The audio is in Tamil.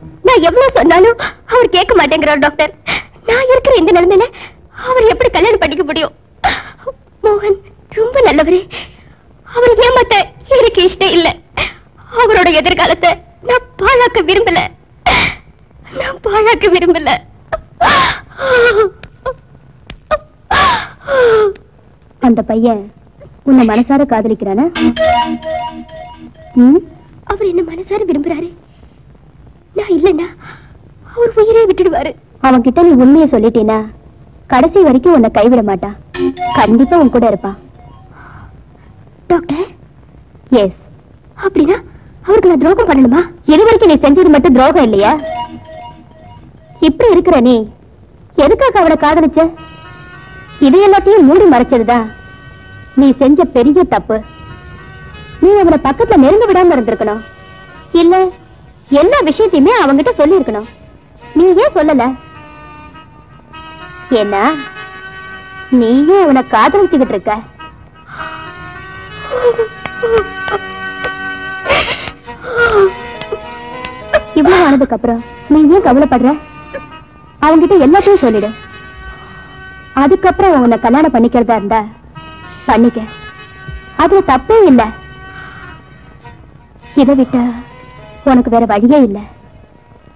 நான் எவ்வளவு சொன்னாலும் அவர் கேட்க மாட்டேங்கிறார் டாக்டர். நான் இருக்கிற இந்த நிலைமையில அவர் எப்படி கல்யாணம் பண்ணிக்க முடியும்? மோகன் ரொம்ப நல்லவரே. அவர் ஏமாத்த எனக்கு இஷ்டம் இல்ல. அவரோட எதிர்காலத்தை நான் பாழாக்க விரும்பல. அந்த பையன் உன்னை மனசார காதலிக்கிறானா? அவர் என்ன மனசார விரும்புறாரு. நான் இல்லன்னா அவர் உயிரே விட்டுடுவாரு. அவன் கிட்ட நீ உண்மையை சொல்லிட்டேனா கடைசி வரைக்கும் உன்னை கைவிட மாட்டா. கண்டிப்பா உன் கூட இருப்பா. டாக்டர். எஸ். அப்படின்னா அவருக்கு நான் துரோகம் பண்ணணுமா? இது வரைக்கும் நீ செஞ்சது மட்டும் துரோகம் இல்லையா? இப்படி இருக்கிற நீ எதுக்காக அவனை காதலிச்ச? இது எல்லாத்தையும் மூடி மறைச்சதுதான் நீ செஞ்ச பெரிய தப்பு. நீ அவனை பக்கத்துல நெருங்க விடாம இருந்திருக்கணும். இல்ல எல்லா விஷயத்தையுமே அவங்கிட்ட சொல்லி இருக்கணும். நீ ஏன் சொல்லல? ஏன்னா நீயும் அவனை காதலிச்சுக்கிட்டு இருக்க. இவ்வளவு ஆனதுக்கு அப்புறம் நீ ஏன் கவலைப்படுற? அவங்கிட்ட எல்லாத்தையும் சொல்லிடு. அதுக்கப்புறம் உன்னை கல்யாணம் பண்ணிக்கிறதா இருந்தா பண்ணிக்க. அதுல தப்பே இல்லை. இதை விட்டா உனக்கு வேற வழியே இல்லை.